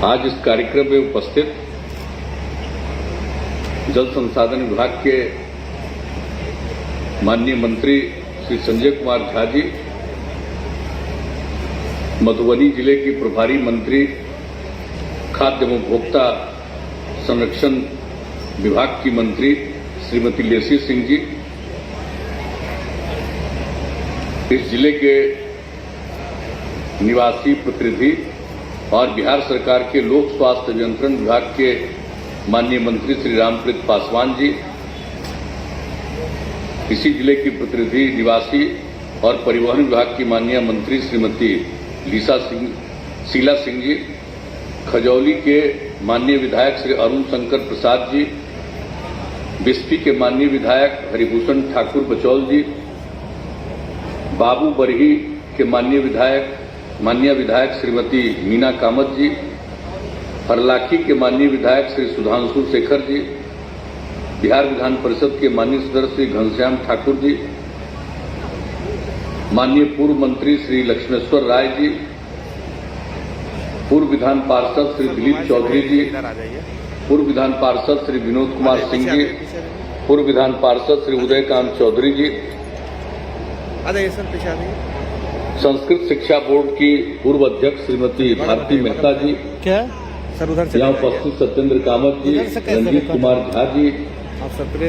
आज इस कार्यक्रम में उपस्थित जल संसाधन विभाग के माननीय मंत्री श्री संजय कुमार झा जी, मधुबनी जिले की प्रभारी मंत्री खाद्य एवं उपभोक्ता संरक्षण विभाग की मंत्री श्रीमती लेसी सिंह जी, इस जिले के निवासी प्रतिनिधि और बिहार सरकार के लोक स्वास्थ्य अभियंत्रण विभाग के माननीय मंत्री श्री रामप्रीत पासवान जी, इसी जिले की प्रतिनिधि निवासी और परिवहन विभाग की माननीय मंत्री श्रीमती शीला सिंह जी, खजौली के माननीय विधायक श्री अरुण शंकर प्रसाद जी, बिस्फी के माननीय विधायक हरिभूषण ठाकुर बचौल जी, बाबू बरही के माननीय विधायक श्रीमती मीना कामत जी, हरलाखी के माननीय विधायक श्री सुधांशु शेखर जी, बिहार विधान परिषद के माननीय सदस्य श्री घनश्याम ठाकुर जी, माननीय पूर्व मंत्री श्री लक्ष्मेश्वर राय जी, पूर्व विधान पार्षद श्री दिलीप चौधरी जी, पूर्व विधान पार्षद श्री विनोद कुमार सिंह जी, पूर्व विधान पार्षद श्री उदयकांत चौधरी जी, संस्कृत शिक्षा बोर्ड की पूर्व अध्यक्ष श्रीमती भारती मेहता जी, क्या सर उधर से यहाँ उपस्थित सत्येंद्र कामत जी, रंजीत कुमार झा जी,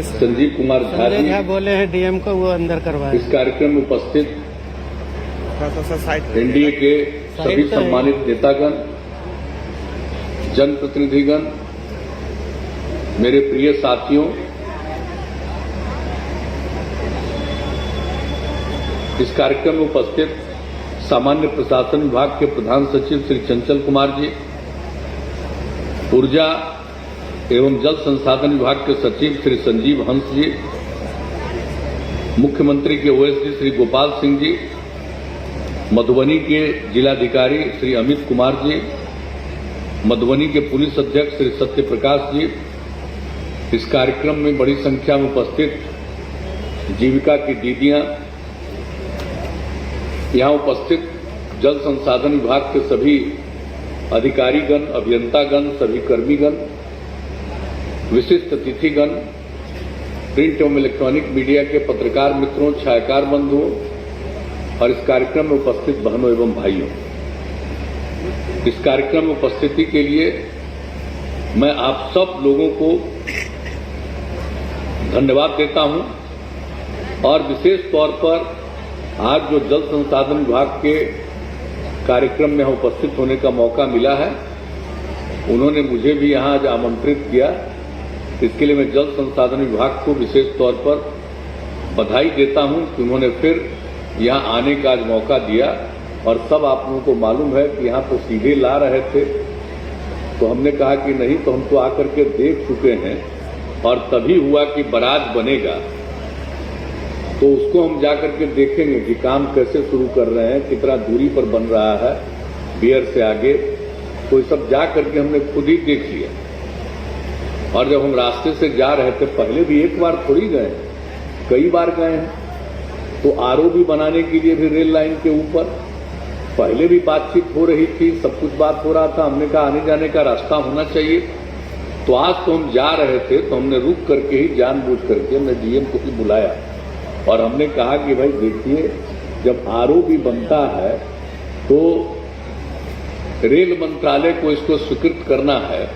संजीव कुमार झा जी बोले हैं डीएम को वो अंदर करवाए। इस कार्यक्रम में उपस्थित एनडीए के सभी सम्मानित नेतागण, जनप्रतिनिधिगण, मेरे प्रिय साथियों, इस कार्यक्रम में उपस्थित सामान्य प्रशासन विभाग के प्रधान सचिव श्री चंचल कुमार जी, ऊर्जा एवं जल संसाधन विभाग के सचिव श्री संजीव हंस जी, मुख्यमंत्री के ओएसडी श्री गोपाल सिंह जी, मधुबनी के जिलाधिकारी श्री अमित कुमार जी, मधुबनी के पुलिस अध्यक्ष श्री सत्य प्रकाश जी, इस कार्यक्रम में बड़ी संख्या में उपस्थित जीविका की दीदियां, यहाँ उपस्थित जल संसाधन विभाग के सभी अधिकारीगण, अभियंतागण, सभी कर्मीगण, विशिष्ट अतिथिगण, प्रिंट एवं इलेक्ट्रॉनिक मीडिया के पत्रकार मित्रों, छायाकार बंधुओं और इस कार्यक्रम में उपस्थित बहनों एवं भाइयों, इस कार्यक्रम में उपस्थिति के लिए मैं आप सब लोगों को धन्यवाद देता हूं और विशेष तौर पर आज जो जल संसाधन विभाग के कार्यक्रम में उपस्थित होने का मौका मिला है, उन्होंने मुझे भी यहां आज आमंत्रित किया। इसके लिए मैं जल संसाधन विभाग को विशेष तौर पर बधाई देता हूं कि उन्होंने फिर यहां आने का आज मौका दिया। और सब आप लोगों को मालूम है कि यहां तो सीधे ला रहे थे, तो हमने कहा कि नहीं, तो हम तो आकर के देख चुके हैं और तभी हुआ कि बराज बनेगा तो उसको हम जाकर के देखेंगे कि काम कैसे शुरू कर रहे हैं, कितना दूरी पर बन रहा है बियर से आगे, तो ये सब जा करके हमने खुद ही देख लिया। और जब हम रास्ते से जा रहे थे, पहले भी एक बार थोड़ी गए, कई बार गए हैं, तो आरओ भी बनाने के लिए भी रेल लाइन के ऊपर पहले भी बातचीत हो रही थी, सब कुछ बात हो रहा था। हमने कहा आने जाने का रास्ता होना चाहिए। तो आज तो हम जा रहे थे, तो हमने रुक करके ही जानबूझ करके हमने डीएम को भी बुलाया और हमने कहा कि भाई देखिए, जब आरओ भी बनता है तो रेल मंत्रालय को इसको स्वीकृत करना है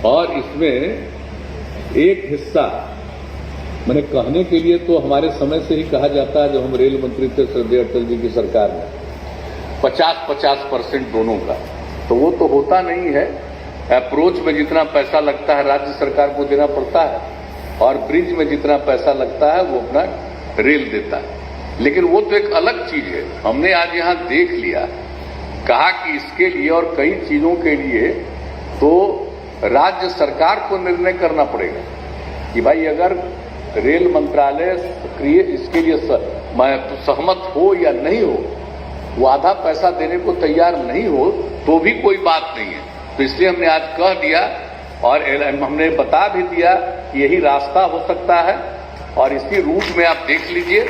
और इसमें एक हिस्सा, मैंने कहने के लिए तो हमारे समय से ही कहा जाता है, जब हम रेल मंत्री थे श्रद्धेय अटल जी की सरकार में, 50-50% दोनों का, तो वो तो होता नहीं है। अप्रोच में जितना पैसा लगता है राज्य सरकार को देना पड़ता है और ब्रिज में जितना पैसा लगता है वो अपना रेल देता है। लेकिन वो तो एक अलग चीज है। हमने आज यहां देख लिया, कहा कि इसके लिए और कई चीजों के लिए तो राज्य सरकार को निर्णय करना पड़ेगा कि भाई अगर रेल मंत्रालय सक्रिय इसके लिए सहमत हो या नहीं हो, वो आधा पैसा देने को तैयार नहीं हो तो भी कोई बात नहीं है। तो इसलिए हमने आज कह दिया और हमने बता भी दिया कि यही रास्ता हो सकता है और इसी रूट में आप देख लीजिए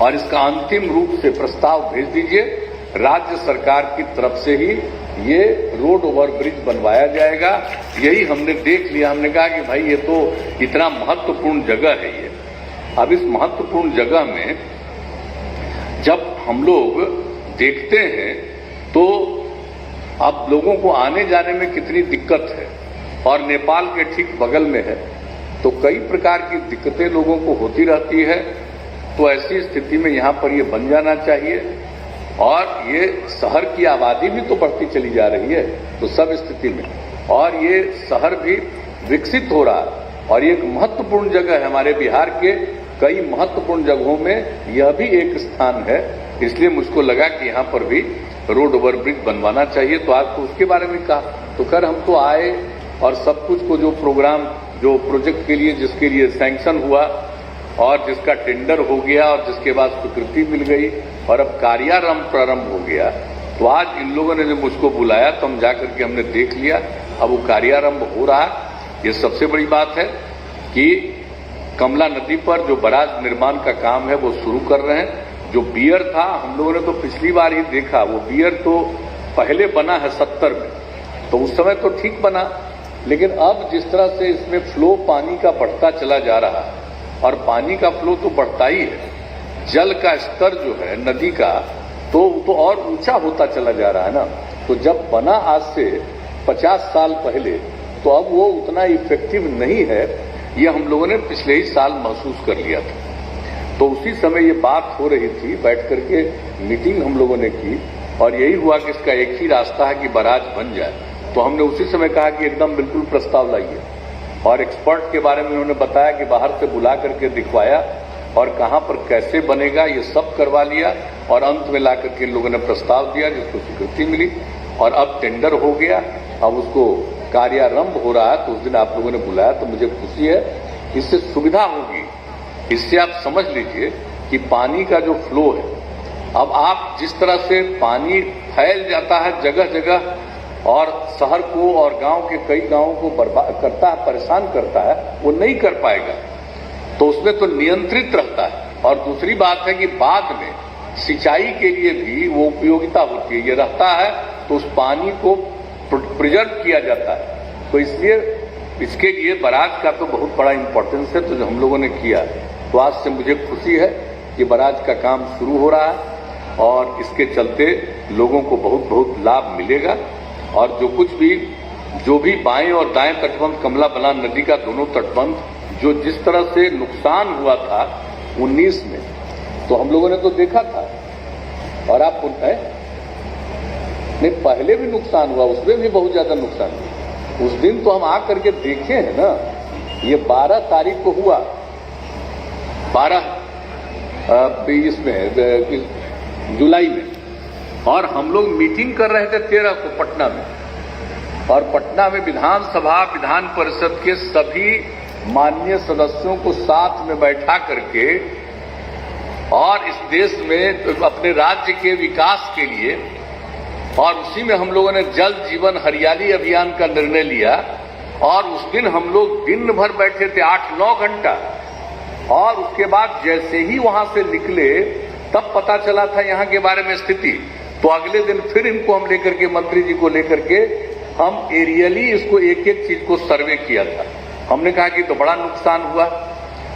और इसका अंतिम रूप से प्रस्ताव भेज दीजिए। राज्य सरकार की तरफ से ही ये रोड ओवर ब्रिज बनवाया जाएगा। यही हमने देख लिया, हमने कहा कि भाई ये तो इतना महत्वपूर्ण जगह है ये। अब इस महत्वपूर्ण जगह में जब हम लोग देखते हैं तो अब लोगों को आने जाने में कितनी दिक्कत है और नेपाल के ठीक बगल में है, तो कई प्रकार की दिक्कतें लोगों को होती रहती है। तो ऐसी स्थिति में यहाँ पर ये बन जाना चाहिए और ये शहर की आबादी भी तो बढ़ती चली जा रही है, तो सब स्थिति में और ये शहर भी विकसित हो रहा है और ये एक महत्वपूर्ण जगह है। हमारे बिहार के कई महत्वपूर्ण जगहों में यह भी एक स्थान है, इसलिए मुझको लगा कि यहाँ पर भी रोड ओवर ब्रिज बनवाना चाहिए। तो आज तो उसके बारे में कहा, तो खैर हम तो आए और सब कुछ को जो प्रोग्राम जो प्रोजेक्ट के लिए जिसके लिए सैंक्शन हुआ और जिसका टेंडर हो गया और जिसके बाद स्वीकृति मिल गई और अब कार्यारंभ प्रारंभ हो गया, तो आज इन लोगों ने जब मुझको बुलाया तो हम जाकर के हमने देख लिया, अब वो कार्यारंभ हो रहा है। ये सबसे बड़ी बात है कि कमला नदी पर जो बराज निर्माण का काम है वो शुरू कर रहे हैं। जो बियर था, हम लोगों ने तो पिछली बार ही देखा, वो बियर तो पहले बना है 70 में, तो उस समय तो ठीक बना, लेकिन अब जिस तरह से इसमें फ्लो पानी का बढ़ता चला जा रहा है और पानी का फ्लो तो बढ़ता ही है, जल का स्तर जो है नदी का तो और ऊंचा होता चला जा रहा है ना। तो जब बना आज से 50 साल पहले, तो अब वो उतना इफेक्टिव नहीं है, ये हम लोगों ने पिछले ही साल महसूस कर लिया था। तो उसी समय ये बात हो रही थी, बैठ करके मीटिंग हम लोगों ने की और यही हुआ कि इसका एक ही रास्ता है कि बराज बन जाए। तो हमने उसी समय कहा कि एकदम बिल्कुल प्रस्ताव लाइए और एक्सपर्ट के बारे में उन्होंने बताया कि बाहर से बुला करके दिखवाया और कहां पर कैसे बनेगा ये सब करवा लिया और अंत में ला करके इन लोगों ने प्रस्ताव दिया जिसको स्वीकृति मिली और अब टेंडर हो गया, अब उसको कार्यारंभ हो रहा है। तो उस दिन आप लोगों ने बुलाया तो मुझे खुशी है, इससे सुविधा होगी। इससे आप समझ लीजिए कि पानी का जो फ्लो है, अब आप जिस तरह से पानी फैल जाता है जगह जगह और शहर को और गांव के कई गांवों को बर्बाद करता है, परेशान करता है, वो नहीं कर पाएगा। तो उसमें तो नियंत्रित रहता है। और दूसरी बात है कि बाद में सिंचाई के लिए भी वो उपयोगिता होती है, ये रहता है, तो उस पानी को प्रिजर्व किया जाता है। तो इसलिए इसके लिए बराज का तो बहुत बड़ा इंपॉर्टेंस है, तो जो हम लोगों ने किया, तो आज से मुझे खुशी है कि बराज का काम शुरू हो रहा है और इसके चलते लोगों को बहुत बहुत लाभ मिलेगा। और जो भी बाएं और दाएं तटबंध, कमला बलान नदी का दोनों तटबंध, जो जिस तरह से नुकसान हुआ था 19 में, तो हम लोगों ने तो देखा था और आप नहीं, पहले भी नुकसान हुआ, उसमें भी बहुत ज्यादा नुकसान हुआ। उस दिन तो हम आकर के देखे हैं ना, ये 12 तारीख को हुआ, 12 में जुलाई में, और हम लोग मीटिंग कर रहे थे 13 को पटना में, और पटना में विधानसभा विधान परिषद के सभी माननीय सदस्यों को साथ में बैठा करके और इस देश में अपने राज्य के विकास के लिए, और उसी में हम लोगों ने जल जीवन हरियाली अभियान का निर्णय लिया। और उस दिन हम लोग दिन भर बैठे थे, 8-9 घंटा, और उसके बाद जैसे ही वहां से निकले तब पता चला था यहाँ के बारे में स्थिति। तो अगले दिन फिर इनको हम लेकर के, मंत्री जी को लेकर के, हम एरियली इसको एक एक चीज को सर्वे किया था। हमने कहा कि तो बड़ा नुकसान हुआ।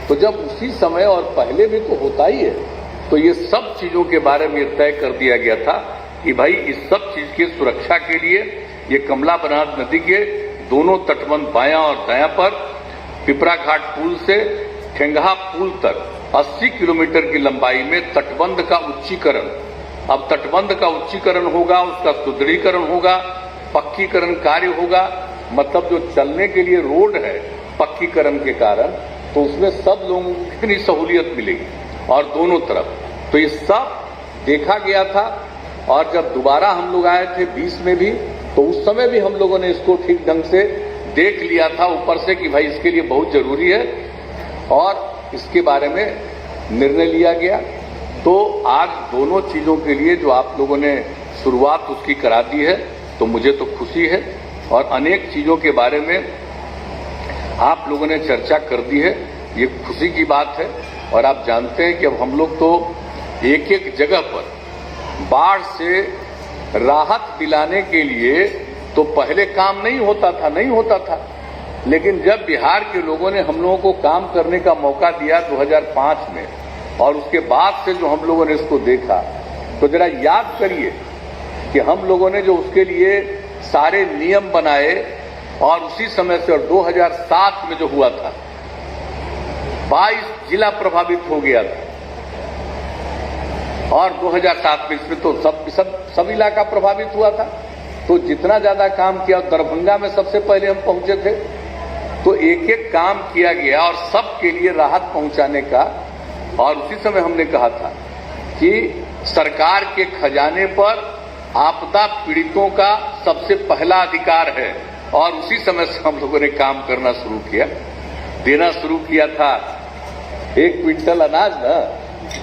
तो जब उसी समय और पहले भी तो होता ही है, तो ये सब चीजों के बारे में तय कर दिया गया था कि भाई इस सब चीज की सुरक्षा के लिए ये कमला बलान नदी के दोनों तटबंध बायां और दायां पर पिपरा घाट पुल से ठेंगहा पुल तक 80 किलोमीटर की लंबाई में तटबंध का उच्चीकरण। अब तटबंध का उच्चीकरण होगा, उसका सुदृढ़ीकरण होगा, पक्कीकरण कार्य होगा, मतलब जो चलने के लिए रोड है पक्कीकरण के कारण, तो उसमें सब लोगों को कितनी सहूलियत मिलेगी और दोनों तरफ। तो ये सब देखा गया था। और जब दोबारा हम लोग आए थे 20 में भी, तो उस समय भी हम लोगों ने इसको ठीक ढंग से देख लिया था ऊपर से कि भाई इसके लिए बहुत जरूरी है, और इसके बारे में निर्णय लिया गया। तो आज दोनों चीजों के लिए जो आप लोगों ने शुरुआत उसकी करा दी है, तो मुझे तो खुशी है। और अनेक चीजों के बारे में आप लोगों ने चर्चा कर दी है, ये खुशी की बात है। और आप जानते हैं कि अब हम लोग तो एक एक जगह पर बाढ़ से राहत दिलाने के लिए तो पहले काम नहीं होता था, लेकिन जब बिहार के लोगों ने हम लोगों को काम करने का मौका दिया 2005 में, और उसके बाद से जो हम लोगों ने इसको देखा, तो जरा याद करिए कि हम लोगों ने जो उसके लिए सारे नियम बनाए, और उसी समय से, और 2007 में जो हुआ था 22 जिला प्रभावित हो गया था, और 2007 में इसमें तो सब इलाका प्रभावित हुआ था। तो जितना ज्यादा काम किया, दरभंगा में सबसे पहले हम पहुंचे थे, तो एक एक काम किया गया और सबके लिए राहत पहुंचाने का। और उसी समय हमने कहा था कि सरकार के खजाने पर आपदा पीड़ितों का सबसे पहला अधिकार है, और उसी समय से हम लोगों ने काम करना शुरू किया, देना शुरू किया था 1 क्विंटल अनाज ना।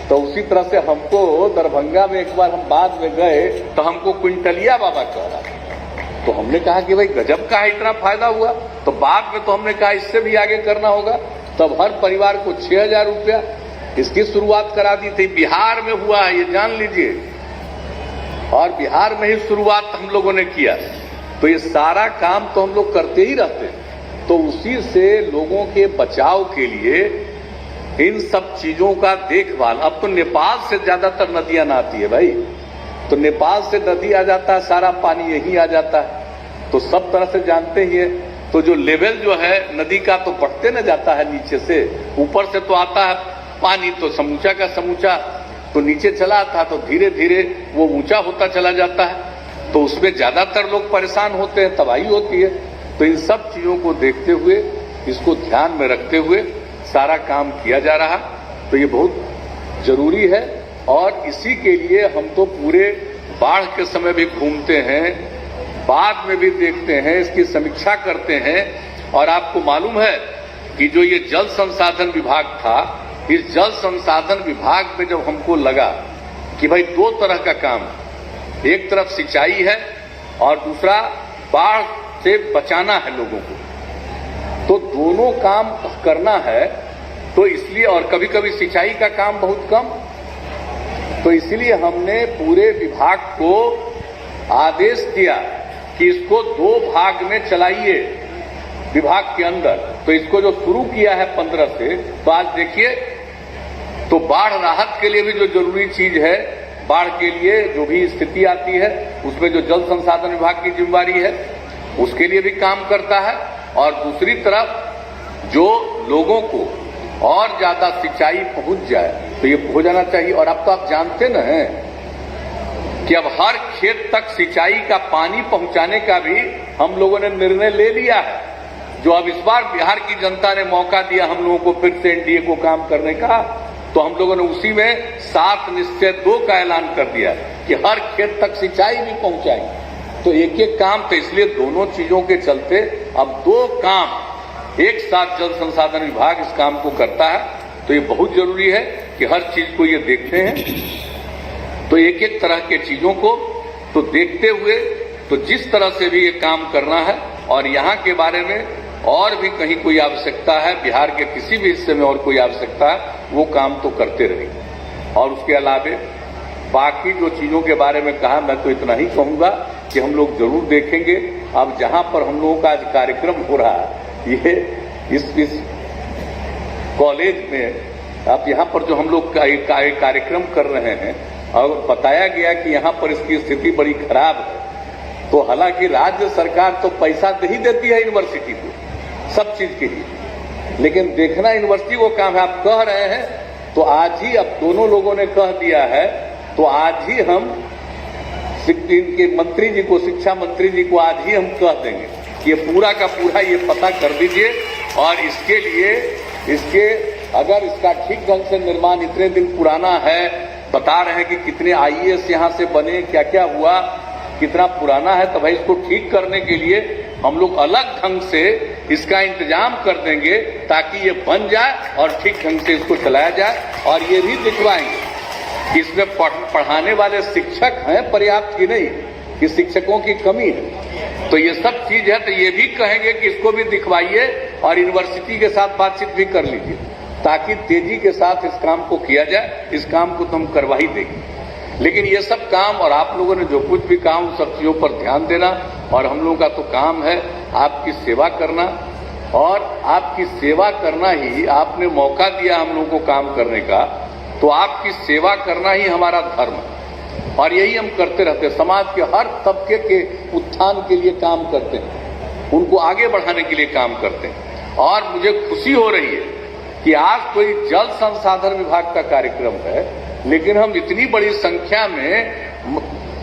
तो उसी तरह से हमको दरभंगा में एक बार हम बाद में गए तो हमको क्विंटलिया बाबा कह रहा था, तो हमने कहा कि भाई गजब का है, इतना फायदा हुआ। तो बाद में तो हमने कहा इससे भी आगे करना होगा, तब हर परिवार को 6,000 रुपया इसकी शुरुआत करा दी थी। बिहार में हुआ है, ये जान लीजिए, और बिहार में ही शुरुआत हम लोगों ने किया। तो ये सारा काम तो हम लोग करते ही रहते हैं। तो उसी से लोगों के बचाव के लिए इन सब चीजों का देखभाल। अब तो नेपाल से ज्यादातर नदियां ना आती है भाई, तो नेपाल से नदी आ जाता है, सारा पानी यहीं आ जाता है, तो सब तरह से जानते ही है। तो जो लेवल जो है नदी का तो बढ़ते न जाता है नीचे से, ऊपर से तो आता है पानी तो समूचा का समूचा तो नीचे चला आता, तो धीरे धीरे वो ऊंचा होता चला जाता है, तो उसमें ज्यादातर लोग परेशान होते हैं, तबाही होती है। तो इन सब चीजों को देखते हुए, इसको ध्यान में रखते हुए सारा काम किया जा रहा, तो ये बहुत जरूरी है। और इसी के लिए हम तो पूरे बाढ़ के समय भी घूमते हैं, बाद में भी देखते हैं, इसकी समीक्षा करते हैं। और आपको मालूम है कि जो ये जल संसाधन विभाग था, इस जल संसाधन विभाग में जब हमको लगा कि भाई 2 तरह का काम, एक तरफ सिंचाई है और दूसरा बाढ़ से बचाना है लोगों को, तो दोनों काम करना है। तो इसलिए, और कभी कभी सिंचाई का काम बहुत कम, तो इसलिए हमने पूरे विभाग को आदेश दिया कि इसको 2 भाग में चलाइए विभाग के अंदर। तो इसको जो शुरू किया है 15 से, तो आज देखिए, तो बाढ़ राहत के लिए भी जो जरूरी चीज है, बाढ़ के लिए जो भी स्थिति आती है उसमें जो जल संसाधन विभाग की जिम्मेवारी है उसके लिए भी काम करता है। और दूसरी तरफ जो लोगों को और ज्यादा सिंचाई पहुंच जाए तो ये हो जाना चाहिए। और अब तो आप जानते न हैं कि अब हर खेत तक सिंचाई का पानी पहुंचाने का भी हम लोगों ने निर्णय ले लिया है, जो अब इस बार बिहार की जनता ने मौका दिया हम लोगों को फिर से एनडीए को काम करने का, तो हम लोगों ने उसी में 7 निश्चय 2 का ऐलान कर दिया कि हर खेत तक सिंचाई भी पहुंचाएंगे। तो एक एक काम, तो इसलिए दोनों चीजों के चलते अब 2 काम एक साथ जल संसाधन विभाग इस काम को करता है। तो ये बहुत जरूरी है कि हर चीज को ये देखते हैं, तो एक एक तरह के चीजों को तो देखते हुए, तो जिस तरह से भी ये काम करना है, और यहाँ के बारे में और भी कहीं कोई आवश्यकता है, बिहार के किसी भी हिस्से में और कोई आवश्यकता है, वो काम तो करते रहेंगे। और उसके अलावे बाकी जो चीजों के बारे में कहा, मैं तो इतना ही कहूंगा कि हम लोग जरूर देखेंगे। अब जहां पर हम लोगों का आज कार्यक्रम हो रहा है, ये इस कॉलेज में, आप यहाँ पर जो हम लोग कार्यक्रम कर रहे हैं, और बताया गया कि यहाँ पर इसकी स्थिति बड़ी खराब है, तो हालांकि राज्य सरकार तो पैसा ही देती है यूनिवर्सिटी को सब चीज के लिए, लेकिन देखना यूनिवर्सिटी को काम है। आप कह रहे हैं तो आज ही, अब दोनों लोगों ने कह दिया है, तो आज ही हम इनके मंत्री जी को, शिक्षा मंत्री जी को आज ही हम कह देंगे कि ये पूरा का पूरा ये पता कर दीजिए, और इसके लिए अगर इसका ठीक ढंग से निर्माण, इतने दिन पुराना है, बता रहे हैं कि कितने आईएएस यहाँ से बने, क्या क्या हुआ, कितना पुराना है, तो भाई इसको ठीक करने के लिए हम लोग अलग ढंग से इसका इंतजाम कर देंगे ताकि ये बन जाए और ठीक ढंग से इसको चलाया जाए। और ये भी दिखवाएंगे कि इसमें पढ़ाने वाले शिक्षक हैं पर्याप्त कि नहीं, कि शिक्षकों की कमी है। तो ये सब चीज है, तो ये भी कहेंगे कि इसको भी दिखवाइए और यूनिवर्सिटी के साथ बातचीत भी कर लीजिए, ताकि तेजी के साथ इस काम को किया जाए। इस काम को तो हम करवा ही देंगे। लेकिन ये सब काम और आप लोगों ने जो कुछ भी काम, सब चीजों पर ध्यान देना, और हम लोगों का तो काम है आपकी सेवा करना, और आपकी सेवा करना ही, आपने मौका दिया हम लोगों को काम करने का, तो आपकी सेवा करना ही हमारा धर्म है, और यही हम करते रहते हैं। समाज के हर तबके के उत्थान के लिए काम करते हैं, उनको आगे बढ़ाने के लिए काम करते हैं। और मुझे खुशी हो रही है कि आज कोई जल संसाधन विभाग का कार्यक्रम है, लेकिन हम इतनी बड़ी संख्या में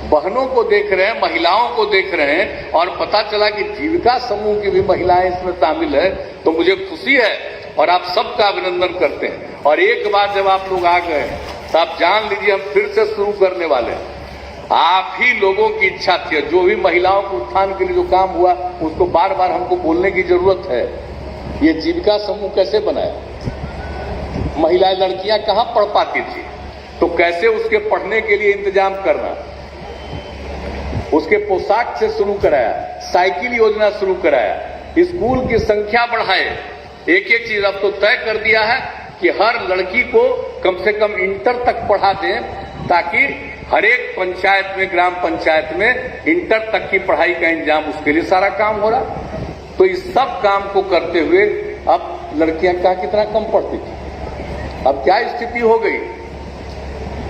बहनों को देख रहे हैं, महिलाओं को देख रहे हैं, और पता चला कि जीविका समूह की भी महिलाएं इसमें शामिल है, तो मुझे खुशी है और आप सबका अभिनंदन करते हैं। और एक बार जब आप लोग आ गए तो आप जान लीजिए हम फिर से शुरू करने वाले हैं। आप ही लोगों की इच्छा थी, जो भी महिलाओं के उत्थान के लिए जो काम हुआ उसको बार बार हमको बोलने की जरूरत है। ये जीविका समूह कैसे बनाया, महिलाएं लड़कियां कहां पढ़ पाती थी, तो कैसे उसके पढ़ने के लिए इंतजाम करना, उसके पोशाक से शुरू कराया, साइकिल योजना शुरू कराया, स्कूल की संख्या बढ़ाए। एक एक चीज अब तो तय कर दिया है कि हर लड़की को कम से कम इंटर तक पढ़ा दें, ताकि हर एक पंचायत में, ग्राम पंचायत में इंटर तक की पढ़ाई का इंतजाम, उसके लिए सारा काम हो रहा। तो इस सब काम को करते हुए अब लड़कियां कहाँ कितना कम पढ़ती थी, अब क्या स्थिति हो गई।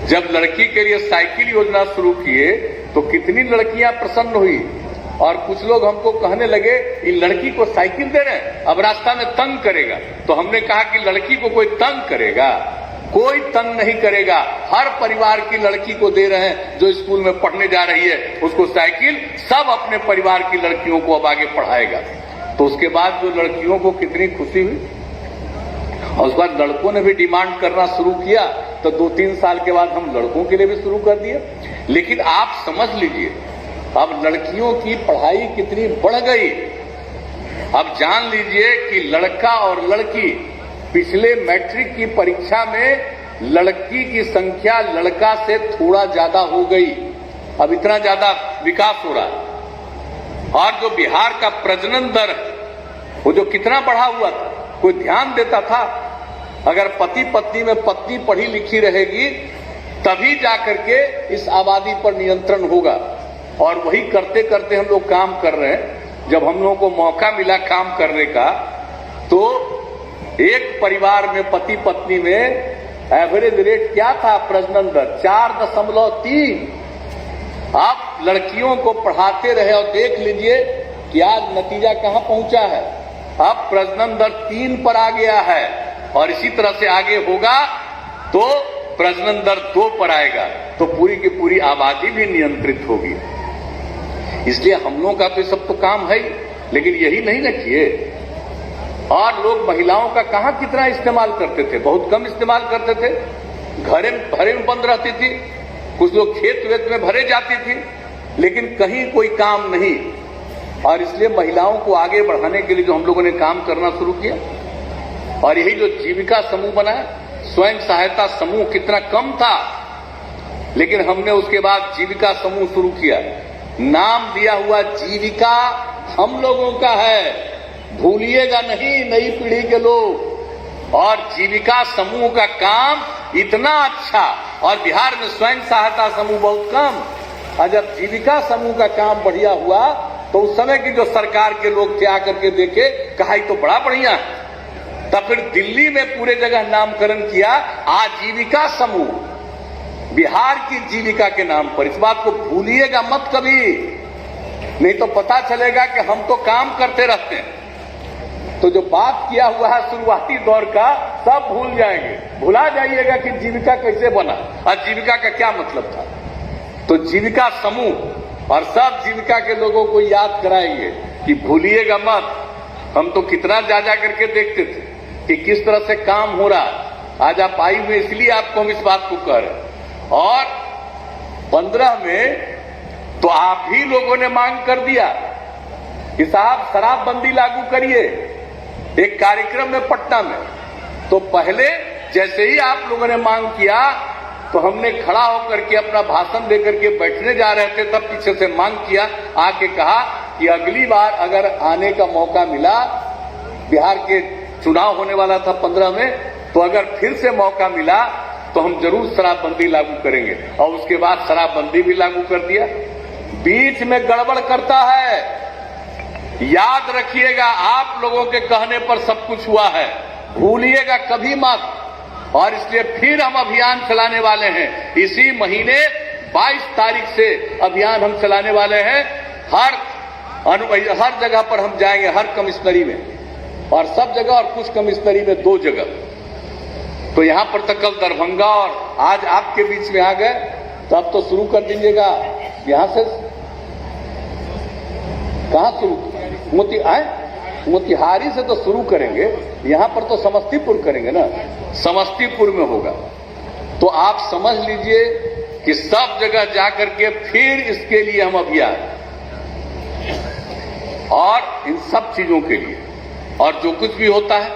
जब लड़की के लिए साइकिल योजना शुरू किए तो कितनी लड़कियां प्रसन्न हुई, और कुछ लोग हमको कहने लगे कि लड़की को साइकिल दे रहे हैं, अब रास्ता में तंग करेगा। तो हमने कहा कि लड़की को कोई तंग करेगा, कोई तंग नहीं करेगा। हर परिवार की लड़की को दे रहे हैं जो स्कूल में पढ़ने जा रही है, उसको साइकिल, सब अपने परिवार की लड़कियों को अब आगे पढ़ाएगा। तो उसके बाद जो लड़कियों को कितनी खुशी हुई, और उसके बाद लड़कों ने भी डिमांड करना शुरू किया, तो 2-3 साल के बाद हम लड़कों के लिए भी शुरू कर दिए। लेकिन आप समझ लीजिए अब लड़कियों की पढ़ाई कितनी बढ़ गई। अब जान लीजिए कि लड़का और लड़की, पिछले मैट्रिक की परीक्षा में लड़की की संख्या लड़का से थोड़ा ज्यादा हो गई। अब इतना ज्यादा विकास हो रहा है। और जो बिहार का प्रजनन दर, वो जो कितना बढ़ा हुआ था, कोई ध्यान देता था? अगर पति पत्नी में पत्नी पढ़ी लिखी रहेगी तभी जाकर के इस आबादी पर नियंत्रण होगा। और वही करते करते हम लोग काम कर रहे हैं। जब हम लोगों को मौका मिला काम करने का, तो एक परिवार में पति पत्नी में एवरेज रेट क्या था प्रजनन दर? 4.3। आप लड़कियों को पढ़ाते रहे और देख लीजिए कि आज नतीजा कहां पहुंचा है। अब प्रजनन दर 3 पर आ गया है, और इसी तरह से आगे होगा तो प्रजनन दर 2 पर आएगा, तो पूरी की पूरी आबादी भी नियंत्रित होगी। इसलिए हम लोगों का तो सब तो काम है ही, लेकिन यही नहीं न किए। और लोग महिलाओं का कहां कितना इस्तेमाल करते थे, बहुत कम इस्तेमाल करते थे। घरे में बंद रहती थी, कुछ लोग खेत वेत में भरे जाती थी, लेकिन कहीं कोई काम नहीं। और इसलिए महिलाओं को आगे बढ़ाने के लिए जो हम लोगों ने काम करना शुरू किया, और यही जो जीविका समूह बनाया, स्वयं सहायता समूह कितना कम था, लेकिन हमने उसके बाद जीविका समूह शुरू किया। नाम दिया हुआ जीविका हम लोगों का है, भूलिएगा नहीं नई पीढ़ी के लोग। और जीविका समूह का काम इतना अच्छा, और बिहार में स्वयं सहायता समूह बहुत कम, और जब जीविका समूह का काम बढ़िया हुआ तो उस समय की जो सरकार के लोग थे आकर के देखे, कहा तो बड़ा बढ़िया है। तब फिर दिल्ली में पूरे जगह नामकरण किया आजीविका समूह, बिहार की जीविका के नाम पर। इस बात को भूलिएगा मत कभी, नहीं तो पता चलेगा कि हम तो काम करते रहते हैं। तो जो बात किया हुआ है शुरुआती दौर का, सब भूल जाएंगे। भुला जाइएगा कि जीविका कैसे बना और जीविका का क्या मतलब था। तो जीविका समूह, और सब जीविका के लोगों को याद कराएंगे कि भूलिएगा मत, हम तो कितना जा करके देखते थे कि किस तरह से काम हो रहा। आज आप आई हुए इसलिए आपको हम इस बात को कह रहे। और 15 में तो आप ही लोगों ने मांग कर दिया कि साहब शराबबंदी लागू करिए, एक कार्यक्रम में पटना में। तो पहले जैसे ही आप लोगों ने मांग किया, तो हमने खड़ा होकर के अपना भाषण देकर के बैठने जा रहे थे, तब पीछे से मांग किया, आके कहा कि अगली बार अगर आने का मौका मिला, बिहार के चुनाव होने वाला था 15 में, तो अगर फिर से मौका मिला तो हम जरूर शराबबंदी लागू करेंगे। और उसके बाद शराबबंदी भी लागू कर दिया। बीच में गड़बड़ करता है, याद रखिएगा, आप लोगों के कहने पर सब कुछ हुआ है, भूलिएगा कभी मत। और इसलिए फिर हम अभियान चलाने वाले हैं। इसी महीने 22 तारीख से अभियान हम चलाने वाले हैं। हर जगह पर हम जाएंगे, हर कमिश्नरी में, और सब जगह, और कुछ कमिश्नरी में 2 जगह। तो यहां पर तक कल दरभंगा और आज आपके बीच में आ गए, तो अब तो शुरू कर दीजिएगा। यहां से कहां शुरू? मोतिहारी से तो शुरू करेंगे, यहां पर तो समस्तीपुर करेंगे ना, समस्तीपुर में होगा। तो आप समझ लीजिए कि सब जगह जाकर के फिर इसके लिए हम अभियान, और इन सब चीजों के लिए, और जो कुछ भी होता है,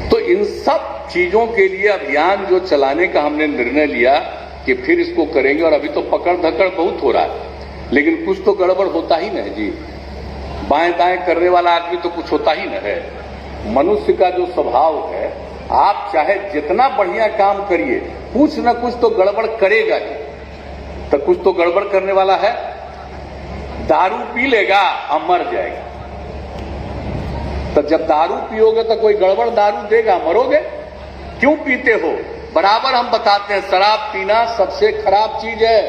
तो इन सब चीजों के लिए अभियान जो चलाने का हमने निर्णय लिया कि फिर इसको करेंगे। और अभी तो पकड़ धकड़ बहुत हो रहा है, लेकिन कुछ तो गड़बड़ होता ही न है जी। बाएं दाएं करने वाला आदमी तो कुछ होता ही न है। मनुष्य का जो स्वभाव है, आप चाहे जितना बढ़िया काम करिए, कुछ न कुछ तो गड़बड़ करेगा ही। तो कुछ तो गड़बड़ करने वाला है। दारू पी लेगा और मर जाएगा। तो जब दारू पियोगे तो कोई गड़बड़ दारू देगा, मरोगे। क्यों पीते हो? बराबर हम बताते हैं, शराब पीना सबसे खराब चीज है,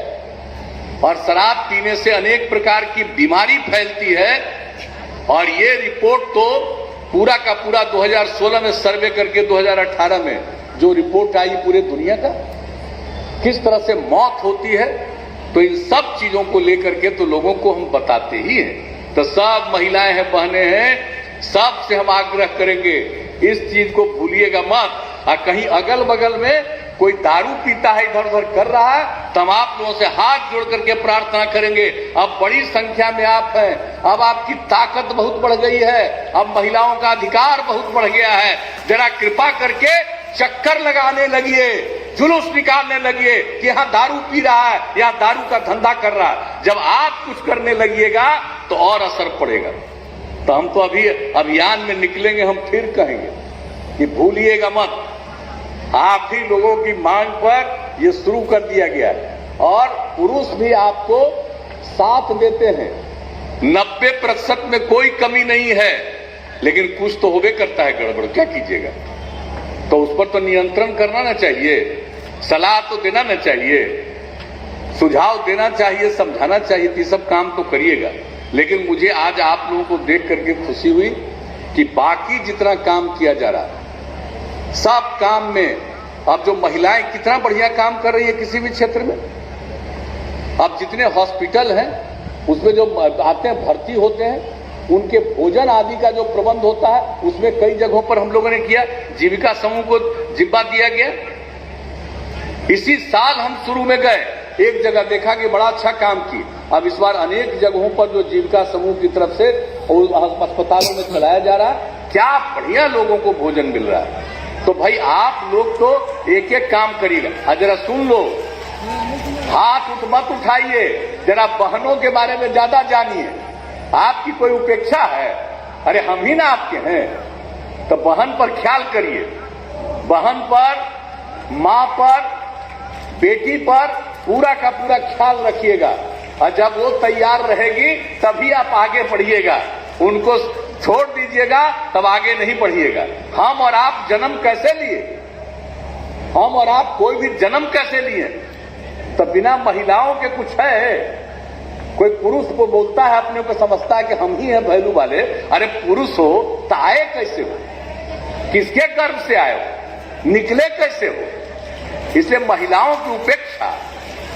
और शराब पीने से अनेक प्रकार की बीमारी फैलती है। और ये रिपोर्ट तो पूरा का पूरा 2016 में सर्वे करके 2018 में जो रिपोर्ट आई पूरे दुनिया का, किस तरह से मौत होती है। तो इन सब चीजों को लेकर के तो लोगों को हम बताते ही हैं। तो सब महिलाएं हैं, बहनें हैं, सबसे हम आग्रह करेंगे, इस चीज को भूलिएगा मत। और कहीं अगल बगल में कोई दारू पीता है, इधर उधर कर रहा है, तो हम आप लोगों से हाथ जोड़ करके प्रार्थना करेंगे। अब बड़ी संख्या में आप हैं, अब आपकी ताकत बहुत बढ़ गई है, अब महिलाओं का अधिकार बहुत बढ़ गया है। जरा कृपा करके चक्कर लगाने लगिए, जुलूस निकालने लगिए कि यहां दारू पी रहा है, यहां दारू का धंधा कर रहा है। जब आप कुछ करने लगिएगा तो और असर पड़ेगा। तो हम तो अभी अभियान में निकलेंगे, हम फिर कहेंगे कि भूलिएगा मत। आप ही लोगों की मांग पर यह शुरू कर दिया गया है, और पुरुष भी आपको साथ देते हैं। 90% में कोई कमी नहीं है, लेकिन कुछ तो होबे करता है गड़बड़। क्या कीजिएगा? तो उस पर तो नियंत्रण करना ना चाहिए, सलाह तो देना ना चाहिए, सुझाव देना चाहिए, समझाना चाहिए। ये सब काम तो करिएगा। लेकिन मुझे आज आप लोगों को देख करके खुशी हुई कि बाकी जितना काम किया जा रहा है, सब काम में अब जो महिलाएं कितना बढ़िया काम कर रही है किसी भी क्षेत्र में। अब जितने हॉस्पिटल हैं उसमें जो आते हैं, भर्ती होते हैं, उनके भोजन आदि का जो प्रबंध होता है, उसमें कई जगहों पर हम लोगों ने किया। जीविका समूह को जिम्मा दिया गया। इसी साल हम शुरू में गए, एक जगह देखा कि बड़ा अच्छा काम की। अब इस बार अनेक जगहों पर जो जीविका समूह की तरफ से अस्पतालों में चलाया जा रहा है, क्या बढ़िया लोगों को भोजन मिल रहा है। तो भाई आप लोग तो एक एक काम करिएगा। जरा सुन लो, हाथ मत उठाइए, जरा बहनों के बारे में ज्यादा जानिए। आपकी कोई उपेक्षा है? अरे हम ही ना आपके हैं। तो बहन पर ख्याल करिए, बहन पर, मां पर, बेटी पर पूरा का पूरा ख्याल रखिएगा। और जब वो तैयार रहेगी तभी आप आगे बढ़िएगा। उनको छोड़ दीजिएगा तब आगे नहीं बढ़िएगा। हम और आप जन्म कैसे लिए? हम और आप कोई भी जन्म कैसे लिए? तो बिना महिलाओं के कुछ है? कोई पुरुष को बोलता है, अपने को समझता है कि हम ही हैं वैल्यू वाले। अरे पुरुष हो तो आए कैसे हो? किसके गर्भ से आए हो? निकले कैसे हो? इसलिए महिलाओं की उपेक्षा।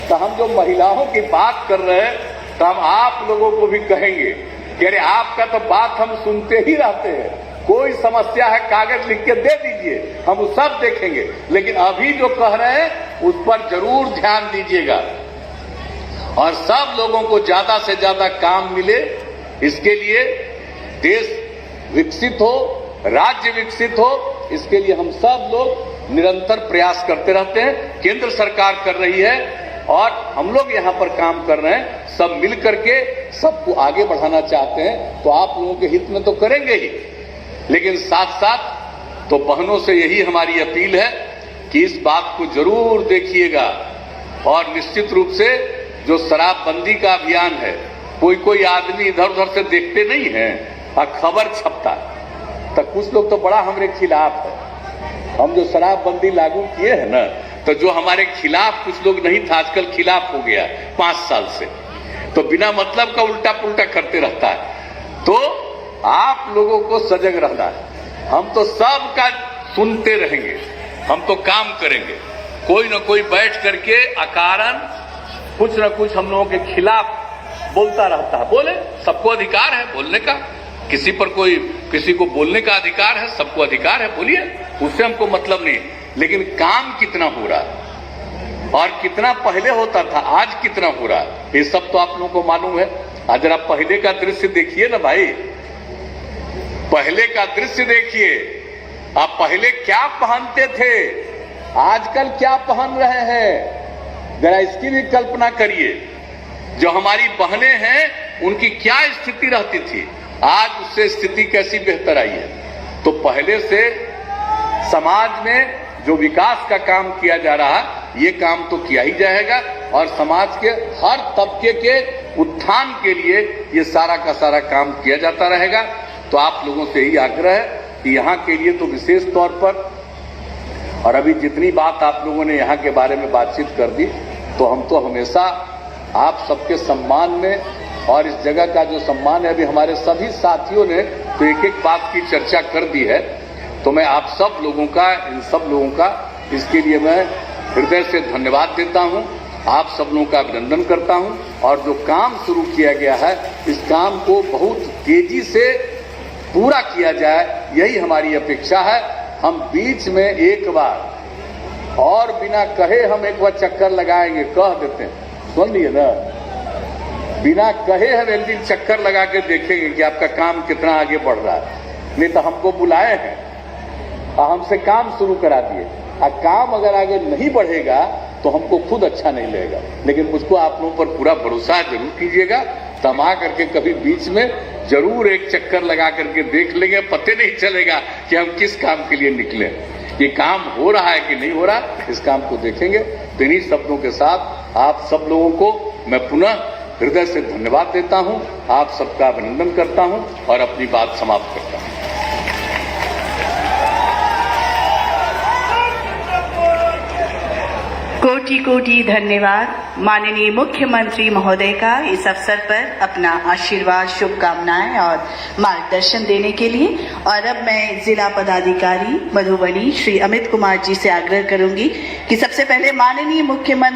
तो हम जो महिलाओं की बात कर रहे हैं, तो हम आप लोगों को भी कहेंगे कि अरे आपका तो बात हम सुनते ही रहते हैं। कोई समस्या है, कागज लिख के दे दीजिए, हम सब देखेंगे। लेकिन अभी जो कह रहे हैं उस पर जरूर ध्यान दीजिएगा, और सब लोगों को ज्यादा से ज्यादा काम मिले। इसके लिए देश विकसित हो, राज्य विकसित हो, इसके लिए हम सब लोग निरंतर प्रयास करते रहते हैं। केंद्र सरकार कर रही है और हम लोग यहां पर काम कर रहे हैं। सब मिल करके सबको आगे बढ़ाना चाहते हैं, तो आप लोगों के हित में तो करेंगे ही, लेकिन साथ साथ तो बहनों से यही हमारी अपील है कि इस बात को जरूर देखिएगा और निश्चित रूप से जो शराबबंदी का अभियान है, कोई आदमी इधर उधर से देखते नहीं है और खबर छपता है, तो कुछ लोग तो बड़ा हमारे खिलाफ है। हम जो शराबबंदी लागू किए हैं ना, तो जो हमारे खिलाफ कुछ लोग नहीं था, आजकल खिलाफ हो गया 5 साल से, तो बिना मतलब का उल्टा पुल्टा करते रहता है। तो आप लोगों को सजग रहना है। हम तो सबका सुनते रहेंगे, हम तो काम करेंगे। कोई न कोई बैठ करके अकारण कुछ न कुछ हम लोगों के खिलाफ बोलता रहता है। बोले, सबको अधिकार है बोलने का, किसी को बोलने का अधिकार है, सबको अधिकार है, बोलिए, उससे हमको मतलब नहीं। लेकिन काम कितना हो रहा है और कितना पहले होता था, आज कितना हो रहा है, ये सब तो आप लोगों को मालूम है। आज आप पहले का दृश्य देखिए ना भाई, पहले का दृश्य देखिए। आप पहले क्या पहनते थे, आजकल क्या पहन रहे हैं, जरा इसकी भी कल्पना करिए। जो हमारी बहनें हैं उनकी क्या स्थिति रहती थी, आज उससे स्थिति कैसी बेहतर आई है। तो पहले से समाज में जो विकास का काम किया जा रहा है, ये काम तो किया ही जाएगा और समाज के हर तबके के उत्थान के लिए ये सारा का सारा काम किया जाता रहेगा। तो आप लोगों से यही आग्रह है कि यहाँ के लिए तो विशेष तौर पर, और अभी जितनी बात आप लोगों ने यहाँ के बारे में बातचीत कर दी, तो हम तो हमेशा आप सबके सम्मान में, और इस जगह का जो सम्मान है, अभी हमारे सभी साथियों ने तो एक एक बात की चर्चा कर दी है। तो मैं आप सब लोगों का, इन सब लोगों का इसके लिए मैं हृदय से धन्यवाद देता हूं, आप सब लोगों का अभिनंदन करता हूं। और जो काम शुरू किया गया है, इस काम को बहुत तेजी से पूरा किया जाए, यही हमारी अपेक्षा है। हम बीच में एक बार और बिना कहे हम एक बार चक्कर लगाएंगे, कह देते हैं, सुन लिए ना, बिना कहे हम एक दिन चक्कर लगा के देखेंगे कि आपका काम कितना आगे बढ़ रहा है। नहीं तो हमको बुलाए हैं और हमसे काम शुरू करा दिए, और काम अगर आगे नहीं बढ़ेगा तो हमको खुद अच्छा नहीं लगेगा। लेकिन मुझको आप लोगों पर पूरा भरोसा जरूर कीजिएगा, तब आ करके कभी बीच में जरूर एक चक्कर लगा करके देख लेंगे, पता नहीं चलेगा कि हम किस काम के लिए निकले, ये काम हो रहा है कि नहीं हो रहा, इस काम को देखेंगे। तो इन्हीं शब्दों के साथ आप सब लोगों को मैं पुनः हृदय से धन्यवाद देता हूं, आप सबका अभिनंदन करता हूं और अपनी बात समाप्त करता हूं। कोटि कोटि धन्यवाद माननीय मुख्यमंत्री महोदय का इस अवसर पर अपना आशीर्वाद, शुभकामनाएं और मार्गदर्शन देने के लिए। और अब मैं जिला पदाधिकारी मधुबनी श्री अमित कुमार जी से आग्रह करूंगी कि सबसे पहले माननीय मुख्यमंत्री